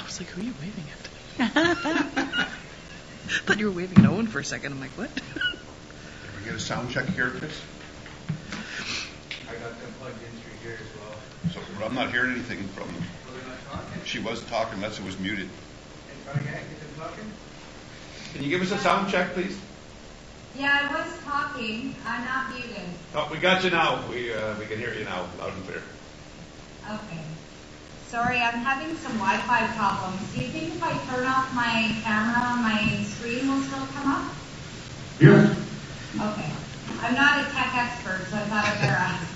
was like, who are you waving at? Thought you were waving at Owen for a second. I'm like, what? Can we get a sound check here, Chris? I got them plugged in through here as well. So I'm not hearing anything from them. Were they not talking? She was talking unless it was muted. And try again, get them talking? Can you give us a sound check, please? Yeah, I was talking. I'm not muted. Oh, we got you now. We can hear you now, loud and clear. Okay. Sorry, I'm having some Wi-Fi problems. Do you think if I turn off my camera, my screen will still come up? Yes. Okay. I'm not a tech expert, so I thought I'd better ask.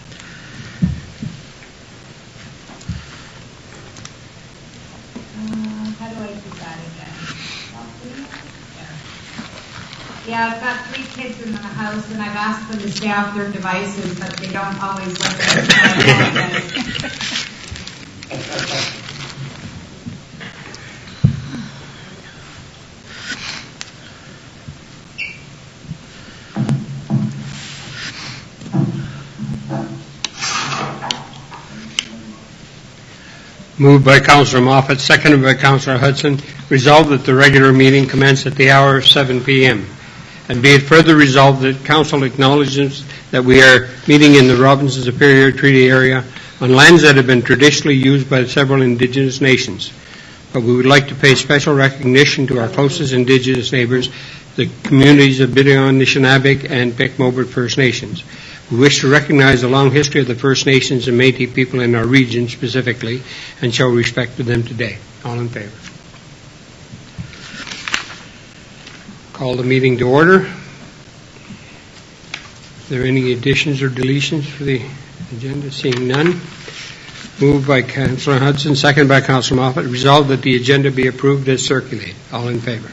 How do I do that again? There. Yeah, I've got 3 kids in the house, and I've asked them to stay off their devices, but they don't always listen. So I apologize. Moved by Councillor Moffat, seconded by Councillor Hudson. Resolved that the regular meeting commence at the hour of 7 p.m. And be it further resolved that Council acknowledges that we are meeting in the Robinson Superior Treaty area on lands that have been traditionally used by several Indigenous nations. But we would like to pay special recognition to our closest Indigenous neighbours, the communities of Bidion, Nishinabek, and Pic-Mobert First Nations. We wish to recognize the long history of the First Nations and Métis people in our region specifically and show respect to them today. All in favor? Call the meeting to order. Are there any additions or deletions for the agenda? Seeing none. Moved by Councillor Hudson, seconded by Councillor Moffat. Resolved that the agenda be approved as circulated. All in favor?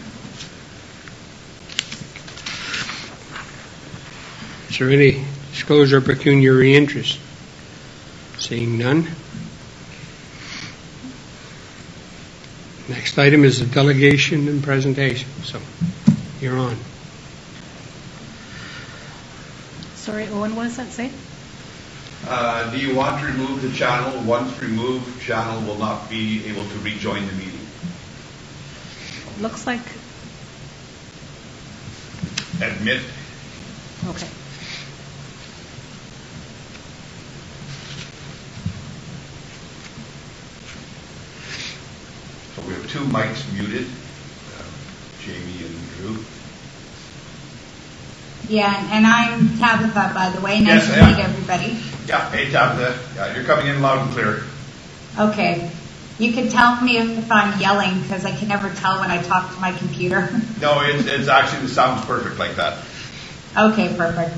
Is there any disclosure of pecuniary interest? Seeing none. Next item is the delegation and presentation. So, you're on. Sorry, Owen, what does that say? Do you want to remove the channel? Once removed, channel will not be able to rejoin the meeting. Looks like... Admit. Okay. So we have 2 mics muted, Jamie and Drew. Yeah, and I'm Tabitha, by the way. Nice Yes, to meet everybody. Yeah, hey Tabitha. Yeah, you're coming in loud and clear. Okay. You can tell me if I'm yelling, because I can never tell when I talk to my computer. No, it's actually, the sound's perfect like that. Okay, perfect.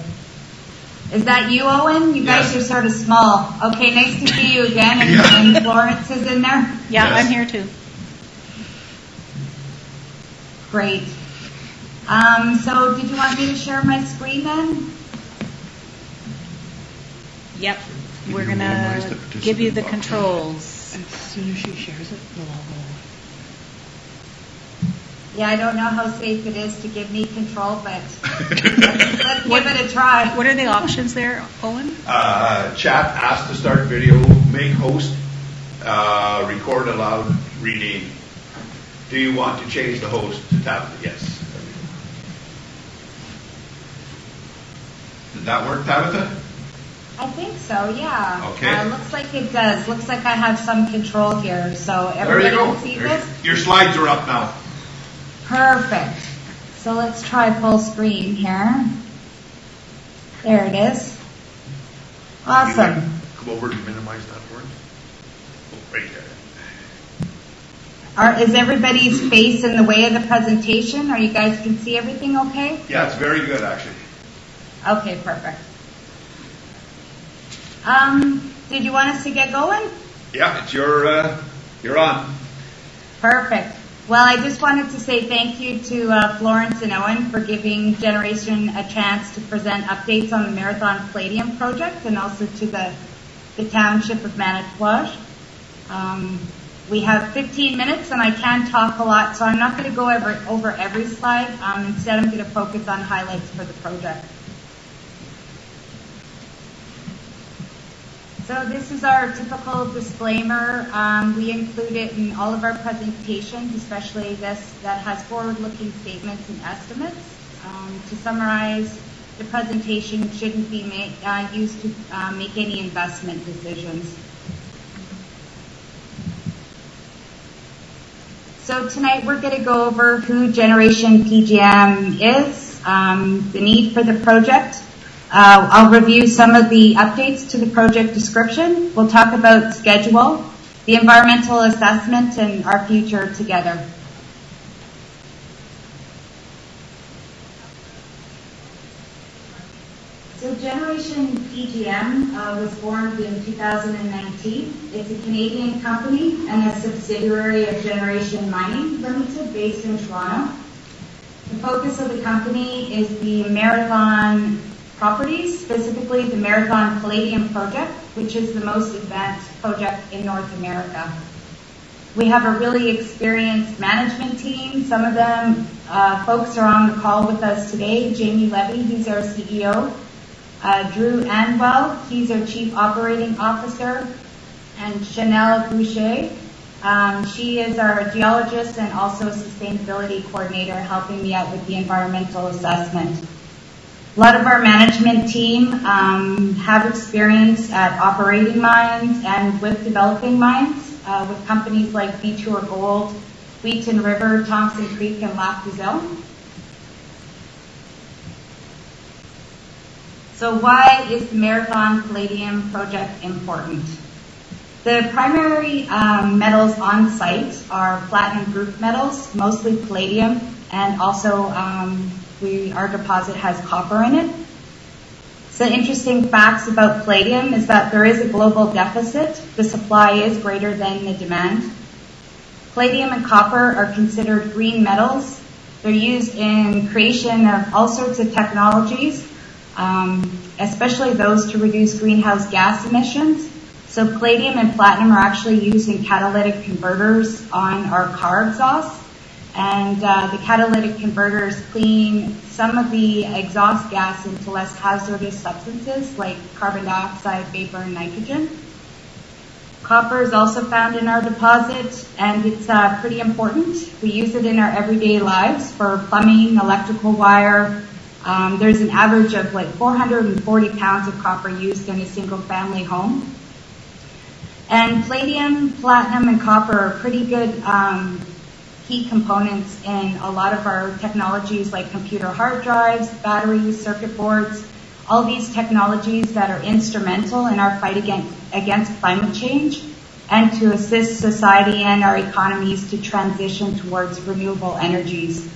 Is that you, Owen? You guys Yes. are sort of small. Okay, nice to see you again. And, Yeah. and Florence is in there? Yeah, Yes. I'm here too. Great. So did you want me to share my screen then? Yep. Can We're you going minimize to the give you the participant box? controls. As soon as she shares it, we'll all go. Yeah, I don't know how safe it is to give me control, but let's give it a try. What are the options there, Owen? Chat, ask to start video, make host, record aloud, rename. Do you want to change the host to Tabitha? Yes. Did that work, Tabitha? I think so, yeah. Okay. Looks like it does. Looks like I have some control here. So There everybody you go. can see this? Your slides are up now. Perfect. So let's try full screen here. There it is. Awesome. Come over and minimize that word. Oh, right there. Is everybody's face in the way of the presentation? Or you guys can see everything okay? Yeah, it's very good actually. Okay, perfect. Did you want us to get going? Yeah, it's you're on. Perfect. Well, I just wanted to say thank you to Florence and Owen for giving Generation a chance to present updates on the Marathon Palladium project and also to the Township of Manitowoc. We have 15 minutes and I can talk a lot, so I'm not going to go over every slide. Instead, I'm going to focus on highlights for the project. So So this is our typical disclaimer. We include it in all of our presentations, especially this that has forward-looking statements and estimates. To summarize, the presentation shouldn't be used to make any investment decisions. So tonight we're going to go over who Generation PGM is, the need for the project. I'll review some of the updates to the project description. We'll talk about schedule, the environmental assessment, and our future together. So Generation PGM was formed in 2019. It's a Canadian company and a subsidiary of Generation Mining Limited based in Toronto. The focus of the company is the Marathon properties, specifically the Marathon Palladium project, which is the most advanced project in North America. We have a really experienced management team. Some of them folks are on the call with us today. Jamie Levy, he's our CEO. Drew Anwell, he's our Chief Operating Officer, and Chanel Boucher, she is our geologist and also a sustainability coordinator, helping me out with the environmental assessment. A lot of our management team have experience at operating mines and with developing mines with companies like Detour Gold, Wheaton River, Thompson Creek, and Lac des Îles. So why is the Marathon Palladium project important? The primary metals on site are platinum group metals, mostly palladium, and also our deposit has copper in it. Some interesting facts about palladium is that there is a global deficit. The supply is greater than the demand. Palladium and copper are considered green metals. They're used in creation of all sorts of technologies, especially those to reduce greenhouse gas emissions. So palladium and platinum are actually used in catalytic converters on our car exhausts. And the catalytic converters clean some of the exhaust gas into less hazardous substances like carbon dioxide, vapor, and nitrogen. Copper is also found in our deposit, and it's pretty important. We use it in our everyday lives for plumbing, electrical wire. There's an average of like 440 pounds of copper used in a single family home. And palladium, platinum, and copper are pretty good key components in a lot of our technologies like computer hard drives, batteries, circuit boards, all these technologies that are instrumental in our fight against climate change and to assist society and our economies to transition towards renewable energies.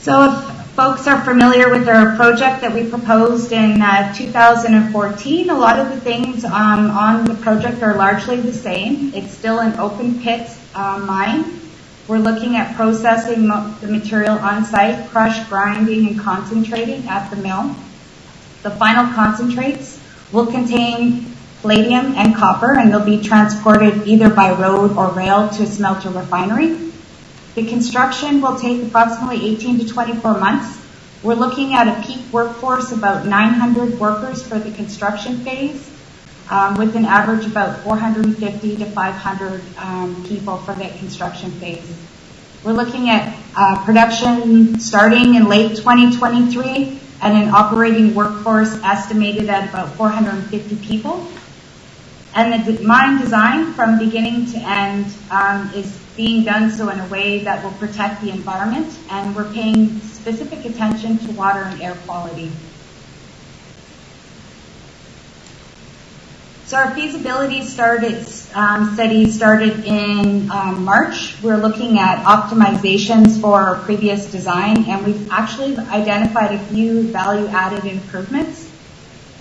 So if folks are familiar with our project that we proposed in 2014, a lot of the things on the project are largely the same. It's still an open pit mine. We're looking at processing the material on site, crush, grinding, and concentrating at the mill. The final concentrates will contain palladium and copper, and they'll be transported either by road or rail to a smelter refinery. The construction will take approximately 18 to 24 months. We're looking at a peak workforce about 900 workers for the construction phase, with an average about 450 to 500 people for the construction phase. We're looking at production starting in late 2023 and an operating workforce estimated at about 450 people. And the mine design from beginning to end is being done so in a way that will protect the environment, and we're paying specific attention to water and air quality. So our feasibility study started in March. We're looking at optimizations for our previous design, and we've actually identified a few value-added improvements.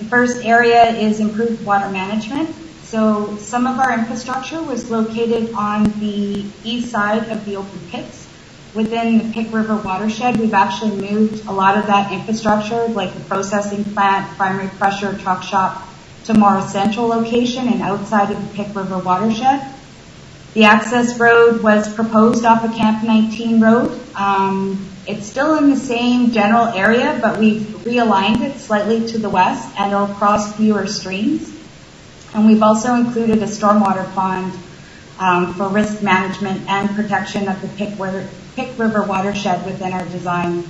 The first area is improved water management. So some of our infrastructure was located on the east side of the open pits. Within the Pick River watershed, we've actually moved a lot of that infrastructure, like the processing plant, primary pressure, truck shop, to more central location and outside of the Pick River watershed. The access road was proposed off of Camp 19 Road. It's still in the same general area, but we've realigned it slightly to the west and it'll cross fewer streams. And we've also included a stormwater pond for risk management and protection of the Pick River watershed within our design.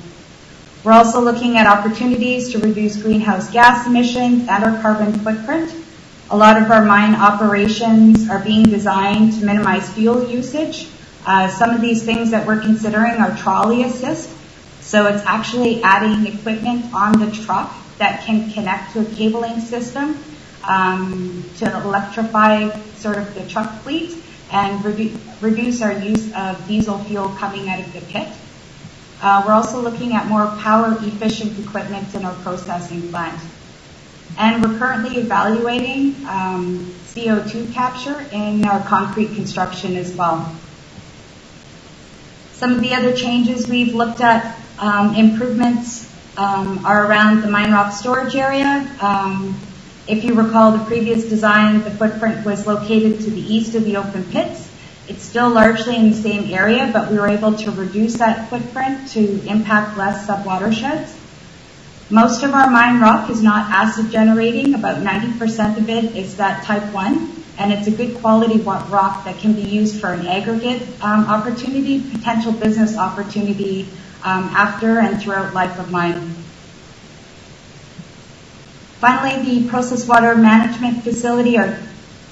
We're also looking at opportunities to reduce greenhouse gas emissions and our carbon footprint. A lot of our mine operations are being designed to minimize fuel usage. Some of these things that we're considering are trolley assist. So it's actually adding equipment on the truck that can connect to a cabling system to electrify sort of the truck fleet and reduce our use of diesel fuel coming out of the pit. We're also looking at more power efficient equipment in our processing plant. And we're currently evaluating CO2 capture in our concrete construction as well. Some of the other changes we've looked at, improvements are around the mine rock storage area. If you recall the previous design, the footprint was located to the east of the open pits. It's still largely in the same area, but we were able to reduce that footprint to impact less sub-watersheds. Most of our mine rock is not acid generating. About 90% of it is that type 1, and it's a good quality rock that can be used for an aggregate opportunity, potential business opportunity after and throughout life of mine. Finally, the process water management facility, or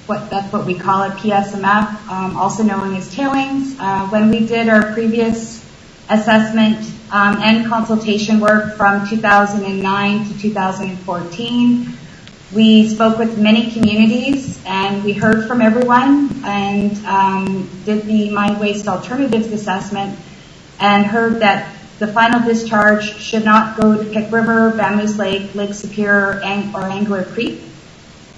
that's what we call it, PSMF, also known as tailings. When we did our previous assessment and consultation work from 2009 to 2014, we spoke with many communities and we heard from everyone and did the mine waste alternatives assessment and heard that the final discharge should not go to Pick River, Vamoose Lake, Lake Superior, or Angler Creek.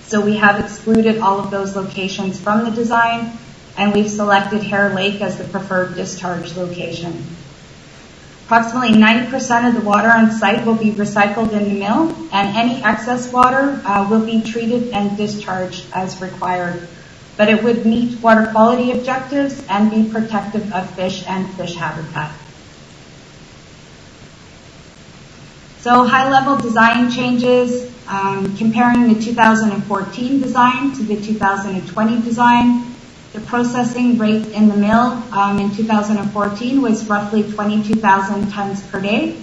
So we have excluded all of those locations from the design, and we've selected Hare Lake as the preferred discharge location. Approximately 90% of the water on site will be recycled in the mill, and any excess water will be treated and discharged as required. But it would meet water quality objectives and be protective of fish and fish habitat. So high-level design changes, comparing the 2014 design to the 2020 design. The processing rate in the mill in 2014 was roughly 22,000 tons per day.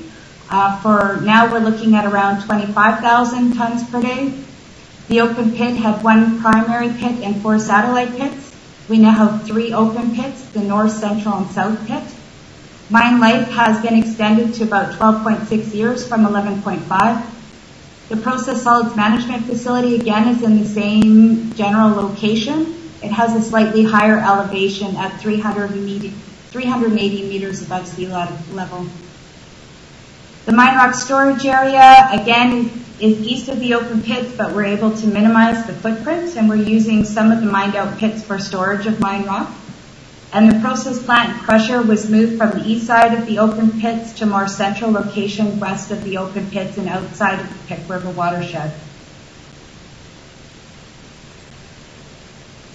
For now, we're looking at around 25,000 tons per day. The open pit had one primary pit and 4 satellite pits. We now have 3 open pits, the north, central, and south pit. Mine life has been extended to about 12.6 years from 11.5. The process solids management facility, again, is in the same general location. It has a slightly higher elevation at 380 meters above sea level. The mine rock storage area, again, is east of the open pits, but we're able to minimize the footprint, and we're using some of the mined out pits for storage of mine rock. And the process plant crusher was moved from the east side of the open pits to more central location west of the open pits and outside of the Pick River watershed.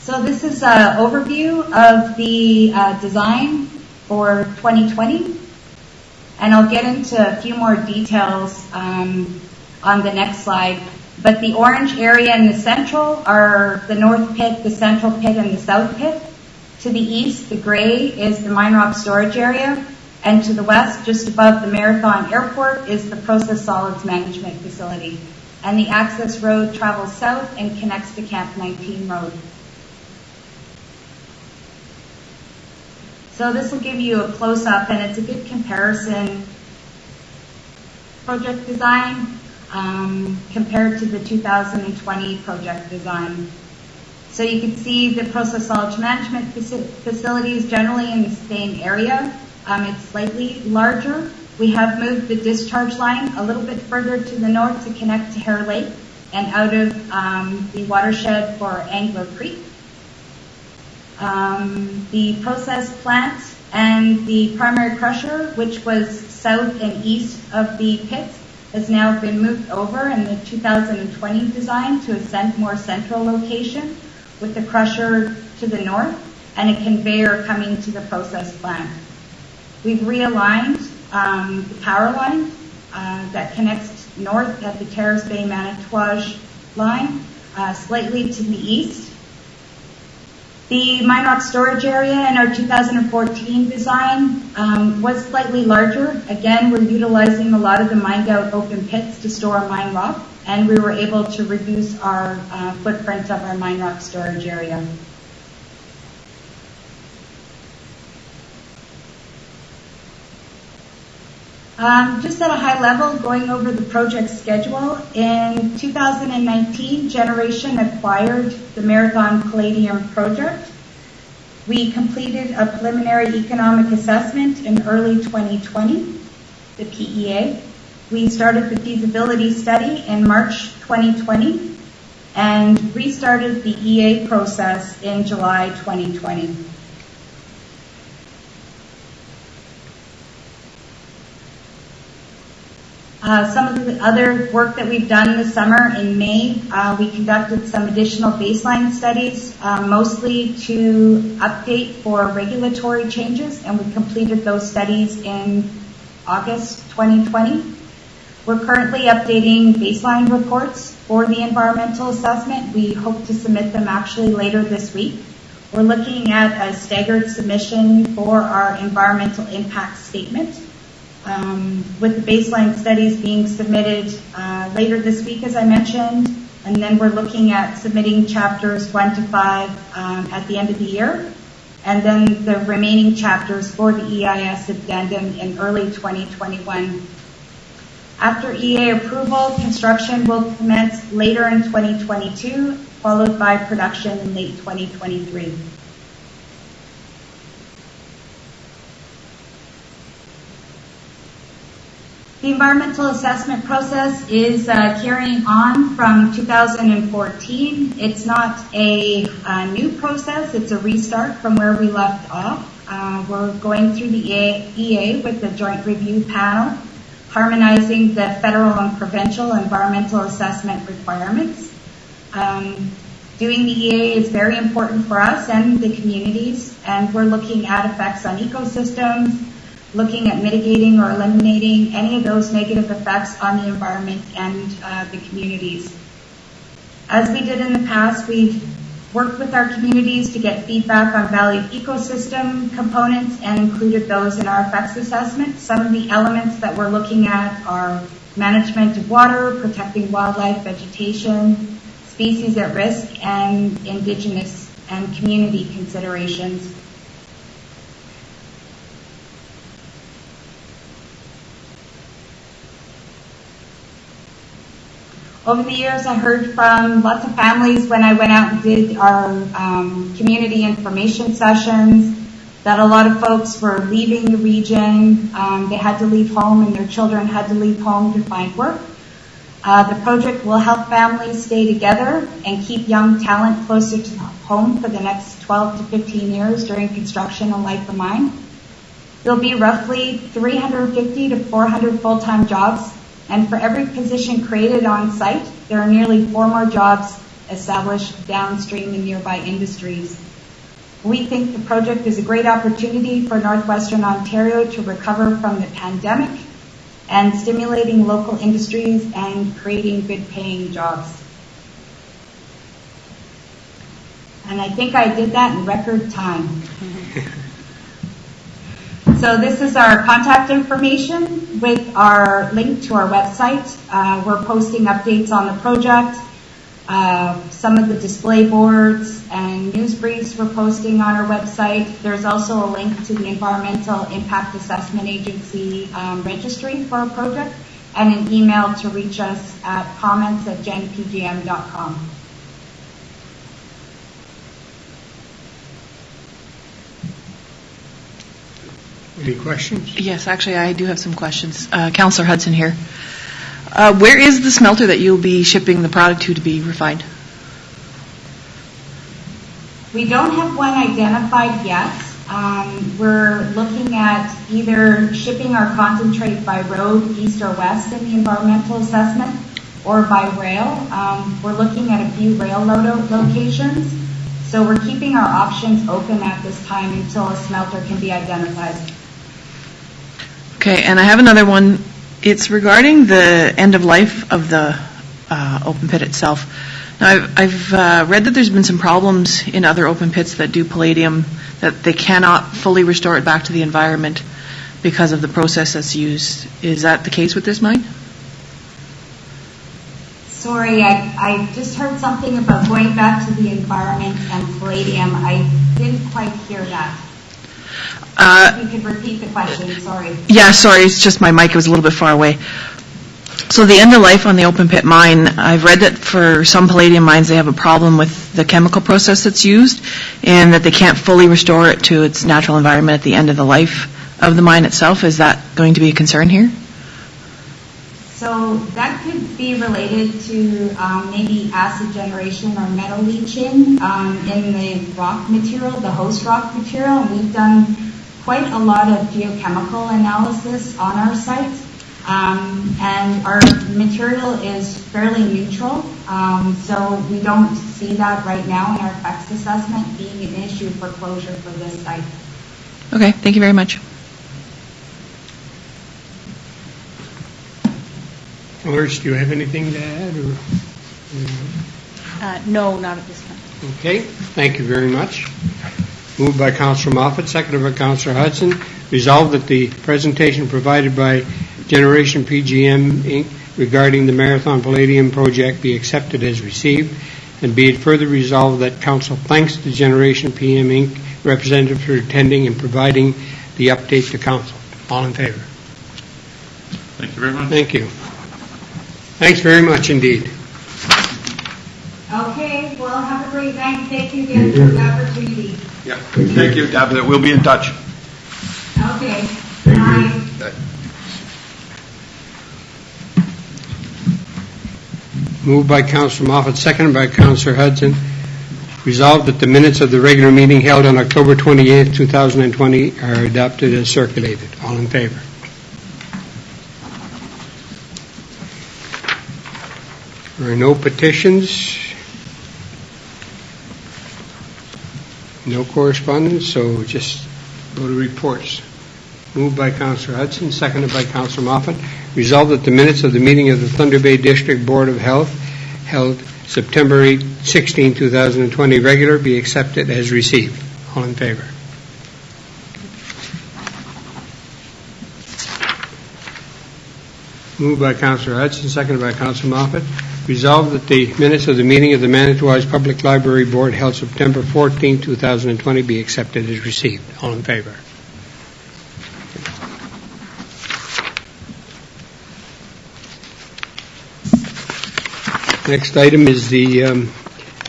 So this is an overview of the design for 2020. And I'll get into a few more details on the next slide. But the orange area in the central are the north pit, the central pit, and the south pit. To the east, the gray is the mine rock storage area, and to the west, just above the Marathon Airport, is the process solids management facility. And the access road travels south and connects to Camp 19 Road. So this will give you a close-up, and it's a good comparison project design compared to the 2020 project design. So you can see the process solids management facilities generally in the same area. It's slightly larger. We have moved the discharge line a little bit further to the north to connect to Hare Lake and out of the watershed for Angler Creek. The process plant and the primary crusher, which was south and east of the pits, has now been moved over in the 2020 design to a more central location, with the crusher to the north and a conveyor coming to the process plant. We've realigned the power line that connects north at the Terrace Bay Manitouage line, slightly to the east. The mine rock storage area in our 2014 design was slightly larger. Again, we're utilizing a lot of the mined out open pits to store mine rock, and we were able to reduce our footprint of our mine rock storage area. Just at a high level, going over the project schedule, in 2019, Generation acquired the Marathon Palladium project. We completed a preliminary economic assessment in early 2020, the PEA. We started the feasibility study in March 2020 and restarted the EA process in July 2020. Some of the other work that we've done this summer in May, we conducted some additional baseline studies, mostly to update for regulatory changes, and we completed those studies in August 2020. We're currently updating baseline reports for the environmental assessment. We hope to submit them actually later this week. We're looking at a staggered submission for our environmental impact statement, with the baseline studies being submitted later this week, as I mentioned, and then we're looking at submitting chapters 1 to 5 at the end of the year, and then the remaining chapters for the EIS addendum in early 2021. After EA approval, construction will commence later in 2022, followed by production in late 2023. The environmental assessment process is carrying on from 2014. It's not a new process, it's a restart from where we left off. We're going through the EA with the joint review panel, harmonizing the federal and provincial environmental assessment requirements. Doing the EA is very important for us and the communities, and we're looking at effects on ecosystems, looking at mitigating or eliminating any of those negative effects on the environment and the communities. As we did in the past, we've worked with our communities to get feedback on valued ecosystem components and included those in our effects assessment. Some of the elements that we're looking at are management of water, protecting wildlife, vegetation, species at risk, and indigenous and community considerations. Over the years, I heard from lots of families when I went out and did our community information sessions that a lot of folks were leaving the region. They had to leave home and their children had to leave home to find work. The project will help families stay together and keep young talent closer to home for the next 12 to 15 years during construction and life of mine. There'll be roughly 350 to 400 full-time jobs, and for every position created on site, there are nearly 4 more jobs established downstream in nearby industries. We think the project is a great opportunity for Northwestern Ontario to recover from the pandemic and stimulating local industries and creating good paying jobs. And I think I did that in record time. So this is our contact information with our link to our website. We're posting updates on the project, some of the display boards and news briefs we're posting on our website. There's also a link to the Environmental Impact Assessment Agency registry for our project and an email to reach us at comments@genpgm.com. Any questions? Yes, actually, I do have some questions. Councillor Hudson here. Where is the smelter that you'll be shipping the product to be refined? We don't have one identified yet. We're looking at either shipping our concentrate by road, east or west in the environmental assessment, or by rail. We're looking at a few rail locations. So we're keeping our options open at this time until a smelter can be identified. Okay, and I have another one. It's regarding the end of life of the open pit itself. Now, I've read that there's been some problems in other open pits that do palladium, that they cannot fully restore it back to the environment because of the process that's used. Is that the case with this mine? Sorry, I just heard something about going back to the environment and palladium. I didn't quite hear that. If you could repeat the question, sorry. Yeah, sorry, it's just my mic was a little bit far away. So the end of life on the open pit mine, I've read that for some palladium mines they have a problem with the chemical process that's used and that they can't fully restore it to its natural environment at the end of the life of the mine itself. Is that going to be a concern here? So that could be related to maybe acid generation or metal leaching in the rock material, the host rock material. And we've done quite a lot of geochemical analysis on our site. And our material is fairly neutral, so we don't see that right now in our effects assessment being an issue for closure for this site. Okay, thank you very much. Lawrence, do you have anything to add? Or? No, not at this time. Okay, thank you very much. Moved by Councillor Moffat, seconded by Councillor Hudson. Resolved that the presentation provided by Generation PGM Inc. regarding the Marathon Palladium project be accepted as received, and be it further resolved that Council thanks the Generation PM Inc. representative for attending and providing the update to Council. All in favor? Thank you very much. Thank you. Thanks very much indeed. Okay, well, have a great night. Thank you again for the opportunity. Yeah. Thank you, Tabitha. We'll be in touch. Okay, bye. Moved by Councillor Moffat, seconded by Councillor Hudson. Resolved that the minutes of the regular meeting held on October 28, 2020 are adopted as circulated. All in favor? There are no petitions, no correspondence, so just go to reports. Moved by Councillor Hudson, seconded by Councillor Moffat. Resolved that the minutes of the meeting of the Thunder Bay District Board of Health held September 16, 2020 regular be accepted as received. All in favor? Moved by Councillor Hudson, seconded by Councillor Moffat. Resolved that the minutes of the meeting of the Manitowais Public Library Board held September 14, 2020 be accepted as received. All in favor? Next item is the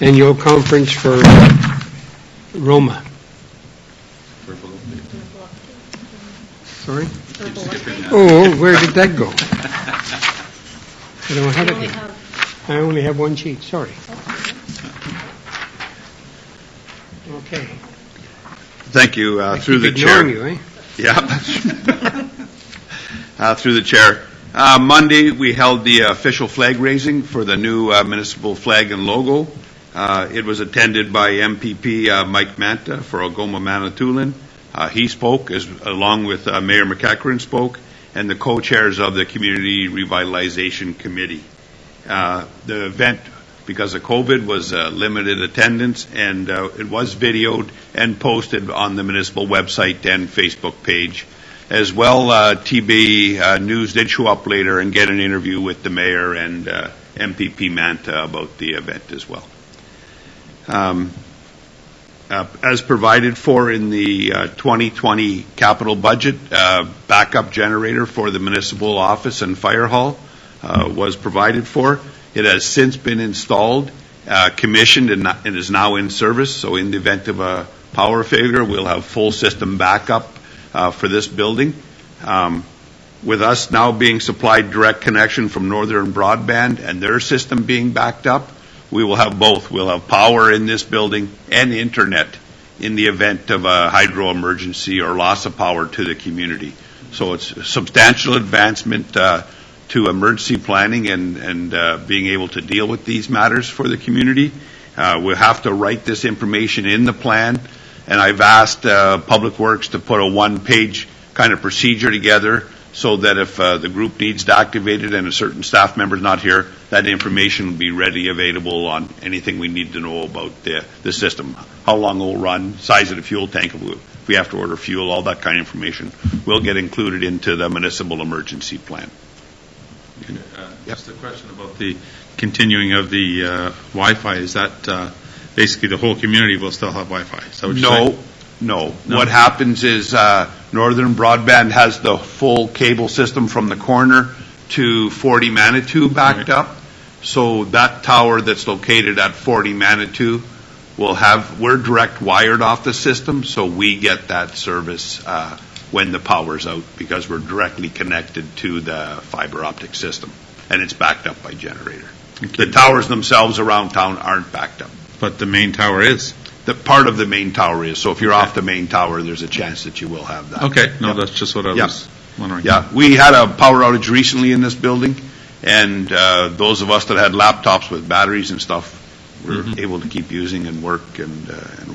annual conference for Roma. Sorry? Oh, where did that go? I don't have it here. I only have one sheet. Sorry. Okay. Thank you. Through the chair. You, eh? Yeah. Through the chair. Monday, we held the official flag raising for the new municipal flag and logo. It was attended by MPP Mike Manta for Algoma Manitoulin. He spoke, along with Mayor McEachran spoke, and the co-chairs of the Community Revitalization Committee. The event, because of COVID, was limited attendance, and it was videoed and posted on the municipal website and Facebook page. As well, TB News did show up later and get an interview with the mayor and MPP Manta about the event as well. As provided for in the 2020 capital budget, backup generator for the municipal office and fire hall was provided for. It has since been installed, commissioned, and is now in service. So in the event of a power failure, we'll have full system backup for this building. With us now being supplied direct connection from Northern Broadband and their system being backed up, we will have both. We'll have power in this building and internet in the event of a hydro emergency or loss of power to the community. So it's a substantial advancement to emergency planning and being able to deal with these matters for the community. We'll have to write this information in the plan, and I've asked Public Works to put a one-page kind of procedure together so that if the group needs to activate it and a certain staff member is not here, that information will be ready available on anything we need to know about the system, how long it will run, size of the fuel tank, if we have to order fuel, all that kind of information will get included into the municipal emergency plan. Just a question about the continuing of the Wi-Fi. Is that basically the whole community will still have Wi-Fi? Is that what you're saying? No. What happens is Northern Broadband has the full cable system from the corner to 40 Manitou backed up. So that tower that's located at 40 Manitou we're direct wired off the system, so we get that service when the power's out because we're directly connected to the fiber optic system, and it's backed up by generator. Okay. The towers themselves around town aren't backed up. But the main tower is? The part of the main tower is. So if you're off the main tower, there's a chance that you will have that. Okay. No, that's just what I was wondering. Yeah. We had a power outage recently in this building, and those of us that had laptops with batteries and stuff were able to keep using and work and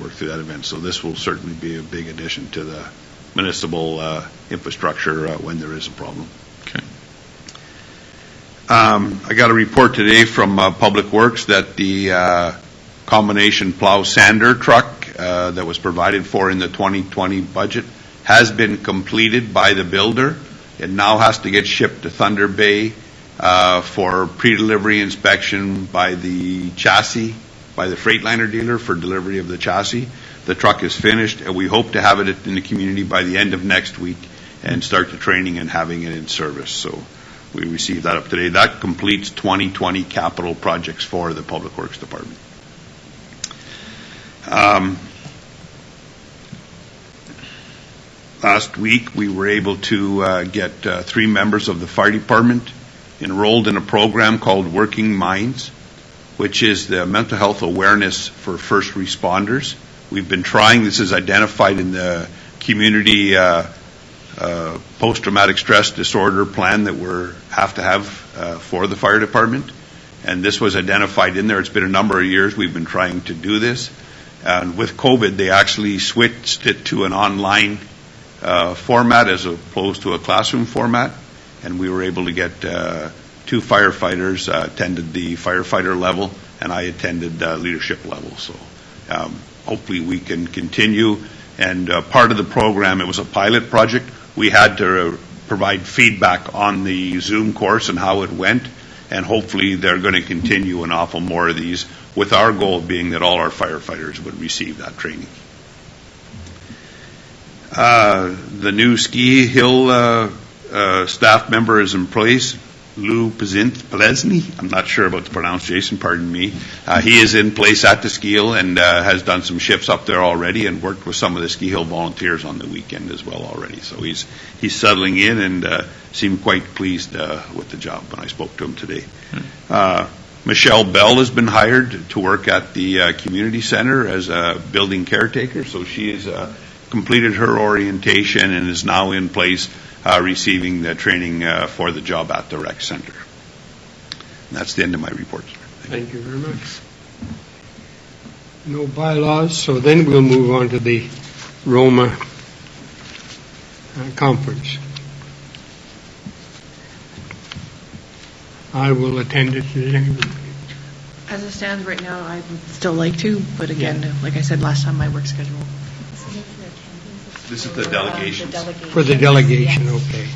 work through that event. So this will certainly be a big addition to the municipal infrastructure when there is a problem. Okay. I got a report today from Public Works that the combination plow sander truck that was provided for in the 2020 budget has been completed by the builder. It now has to get shipped to Thunder Bay for pre-delivery inspection by the Freightliner dealer for delivery of the chassis. The truck is finished, and we hope to have it in the community by the end of next week and start the training and having it in service. So we received that up today. That completes 2020 capital projects for the Public Works Department. Last week, we were able to get 3 members of the fire department enrolled in a program called Working Minds, which is the mental health awareness for first responders. We've been trying, this is identified in the community post-traumatic stress disorder plan that we have to have for the fire department. And this was identified in there. It's been a number of years we've been trying to do this. And with COVID, they actually switched it to an online format as opposed to a classroom format. And we were able to get 2 firefighters attended the firefighter level, and I attended leadership level. So hopefully we can continue. And part of the program, it was a pilot project. We had to provide feedback on the Zoom course and how it went. And hopefully they're going to continue and offer more of these, with our goal being that all our firefighters would receive that training. The new ski hill staff member is in place, Lou Plesny. I'm not sure about the pronunciation, pardon me. He is in place at the ski hill and has done some shifts up there already and worked with some of the ski hill volunteers on the weekend as well already. So he's settling in and seemed quite pleased with the job when I spoke to him today. Michelle Bell has been hired to work at the community center as a building caretaker. So she has completed her orientation and is now in place receiving the training for the job at the rec center. And that's the end of my report. Thank you very much. No bylaws, so then we'll move on to the Roma conference. I will attend it. As it stands right now, I would still like to, but again, like I said last time, my work schedule. This is the delegations. For the delegation, okay.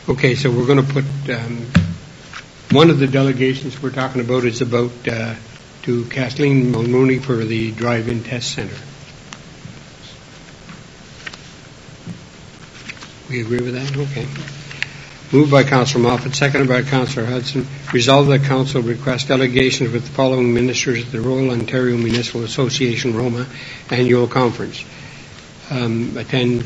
Okay, so we're going to put, one of the delegations we're talking about is about to Kathleen Mulrooney for the drive-in test center. We agree with that? Okay. Moved by Councillor Moffat, seconded by Councillor Hudson. Resolved that Council request delegations with the following ministers at the Royal Ontario Municipal Association Roma Annual Conference. Attend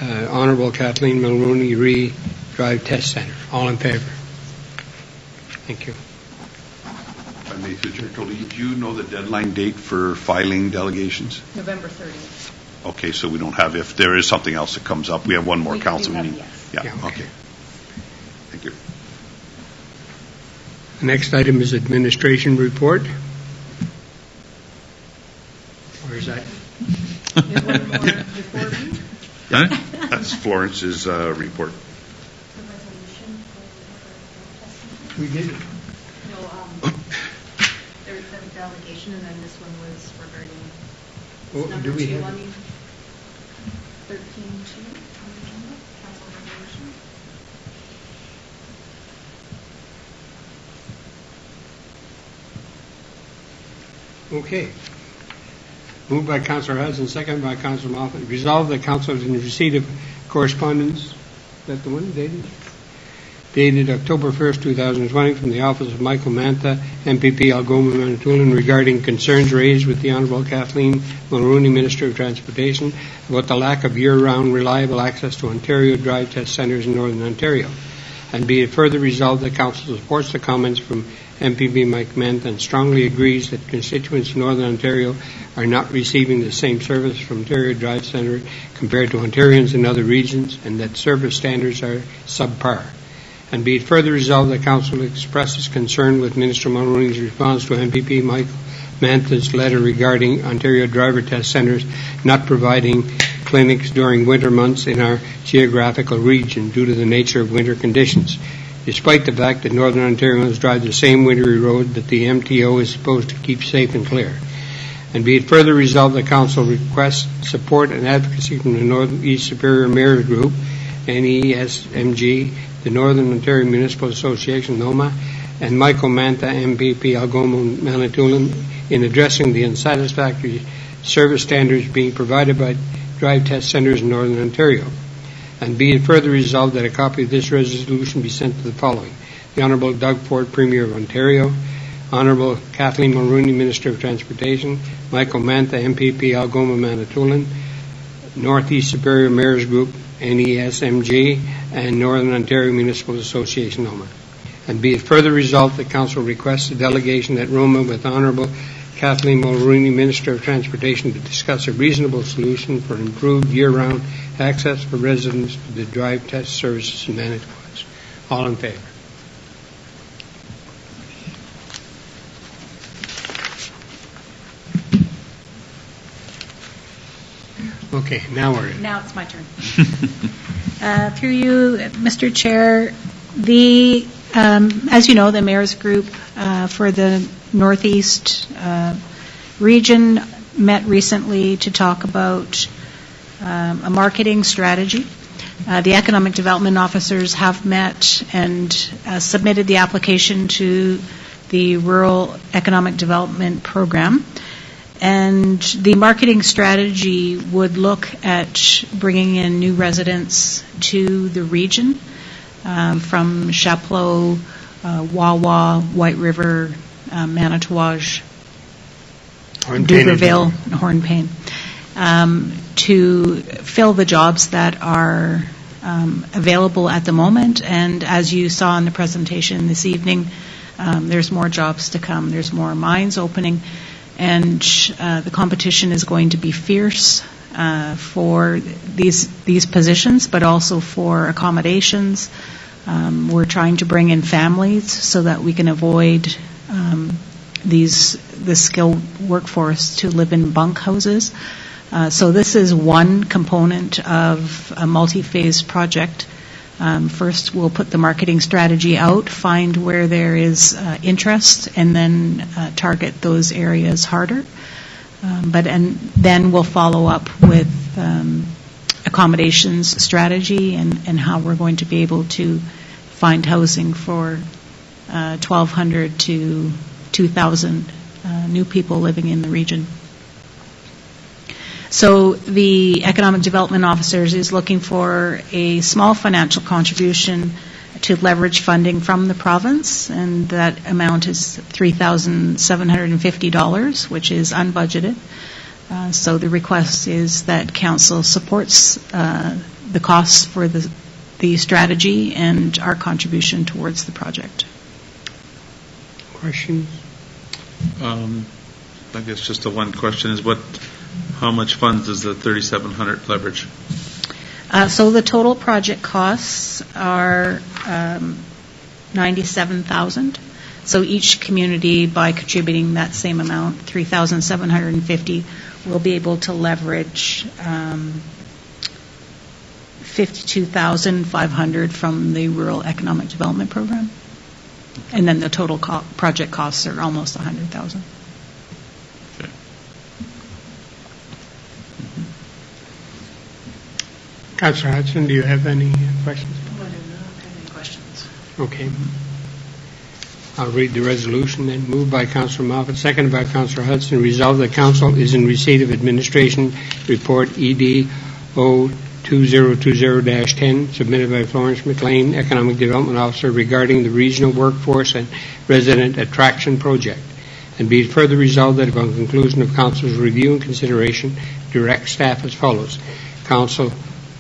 Honourable Kathleen Mulrooney Drive Test Center. All in favour? Thank you. If I may, Chair Tolley, do you know the deadline date for filing delegations? November 30th. Okay, so we don't have, if there is something else that comes up, we have one more council meeting. Yes. Yeah, okay. Thank you. The next item is administration report. Or is that? One more before me? Huh? That's Florence's report. We did. No, there was the delegation, and then this one was regarding number Do we 2 have? on the 13.2 on the agenda, council resolution. Okay. Moved by Councillor Hudson, second by Councillor Moffat. Resolved that council is in receipt of correspondence. Is that the one dated? Dated October 1st, 2020, from the office of Michael Manta, MPP, Algoma, Manitoulin, regarding concerns raised with the Honourable Kathleen Mulrooney, Minister of Transportation, about the lack of year-round reliable access to Ontario drive test centres in Northern Ontario. And be it further resolved that council supports the comments from MPP Mike Manta and strongly agrees that constituents in Northern Ontario are not receiving the same service from Ontario Drive Centre compared to Ontarians in other regions, and that service standards are subpar. And be it further resolved that council expresses concern with Minister Mulrooney's response to MPP Mike Manta's letter regarding Ontario driver test centres not providing clinics during winter months in our geographical region due to the nature of winter conditions, despite the fact that Northern Ontarians drive the same wintry road that the MTO is supposed to keep safe and clear. And be it further resolved that council requests support and advocacy from the Northeast Superior Mayor's Group, NESMG, the Northern Ontario Municipal Association, NOMA, and Michael Manta, MPP, Algoma, Manitoulin, in addressing the unsatisfactory service standards being provided by drive test centres in Northern Ontario. And be it further resolved that a copy of this resolution be sent to the following: the Honourable Doug Ford, Premier of Ontario; Honourable Kathleen Mulrooney, Minister of Transportation; Michael Manta, MPP, Algoma, Manitoulin; Northeast Superior Mayor's Group, NESMG, and Northern Ontario Municipal Association, NOMA. And be it further resolved that council requests a delegation at Roma with Honourable Kathleen Mulrooney, Minister of Transportation, to discuss a reasonable solution for improved year-round access for residents to the drive test services in Manitoba. All in favor? Okay, now we're in. Now it's my turn. Through you, Mr. Chair, as you know, the Mayor's Group for the Northeast region met recently to talk about a marketing strategy. The economic development officers have met and submitted the application to the Rural Economic Development Program. And the marketing strategy would look at bringing in new residents to the region from Chapleau, Wawa, White River, Manitouwadge, Dubreuilville, Hornpain, to fill the jobs that are available at the moment. And as you saw in the presentation this evening, there's more jobs to come. There's more mines opening. And the competition is going to be fierce for these positions, but also for accommodations. We're trying to bring in families so that we can avoid the skilled workforce to live in bunk houses. So this is one component of a multi-phase project. First, we'll put the marketing strategy out, find where there is interest, and then target those areas harder. And then we'll follow up with accommodations strategy and how we're going to be able to find housing for 1,200 to 2,000 new people living in the region. So the Economic Development Officers is looking for a small financial contribution to leverage funding from the province, and that amount is $3,750, which is unbudgeted. So the request is that Council supports the costs for the strategy and our contribution towards the project. Questions? I guess just the one question is how much funds does the 3,700 leverage? So the total project costs are $97,000. So each community, by contributing that same amount, $3,750, will be able to leverage $52,500 from the Rural Economic Development Program. And then the total project costs are almost $100,000. Councillor Hudson, do you have any questions? I don't have any questions. Okay. I'll read the resolution then. Moved by Councillor Moffat, seconded by Councillor Hudson. Resolved that Council is in receipt of Administration Report ED 02020-10 submitted by Florence McLean, Economic Development Officer, regarding the Regional Workforce and Resident Attraction Project. And be it further resolved that upon conclusion of Council's review and consideration, direct staff as follows. Council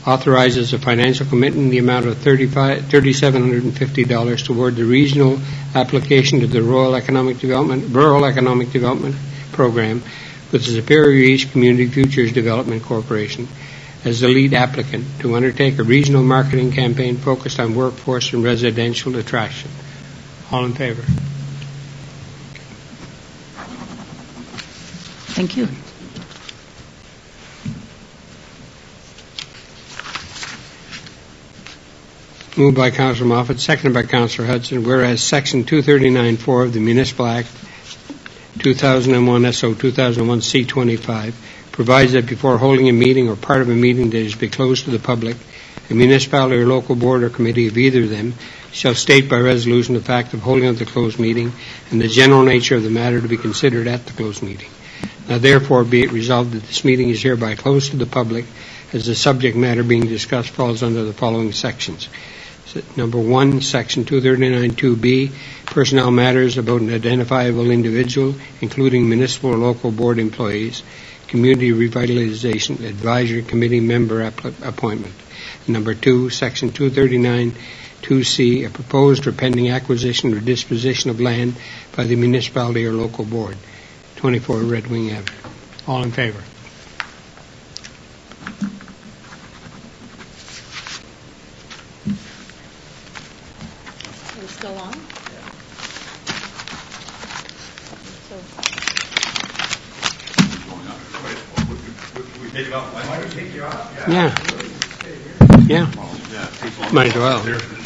authorizes a financial commitment in the amount of $3,750 toward the regional application to the Rural Economic Development Program with the Superior East Community Futures Development Corporation as the lead applicant to undertake a regional marketing campaign focused on workforce and residential attraction. All in favor? Thank you. Moved by Councillor Moffat, seconded by Councillor Hudson, whereas Section 239.4 of the Municipal Act 2001 SO 2001 C25 provides that before holding a meeting or part of a meeting that is to be closed to the public, a municipality or local board or committee of either of them shall state by resolution the fact of holding of the closed meeting and the general nature of the matter to be considered at the closed meeting. Now therefore be it resolved that this meeting is hereby closed to the public as the subject matter being discussed falls under the following sections. Number 1, Section 239.2b, personnel matters about an identifiable individual, including municipal or local board employees, community revitalization advisory committee member appointment. Number 2, Section 239.2c, a proposed or pending acquisition or disposition of land by the municipality or local board. 24 Red Wing Avenue. All in favor? Still on? Yeah. Yeah. Might as well.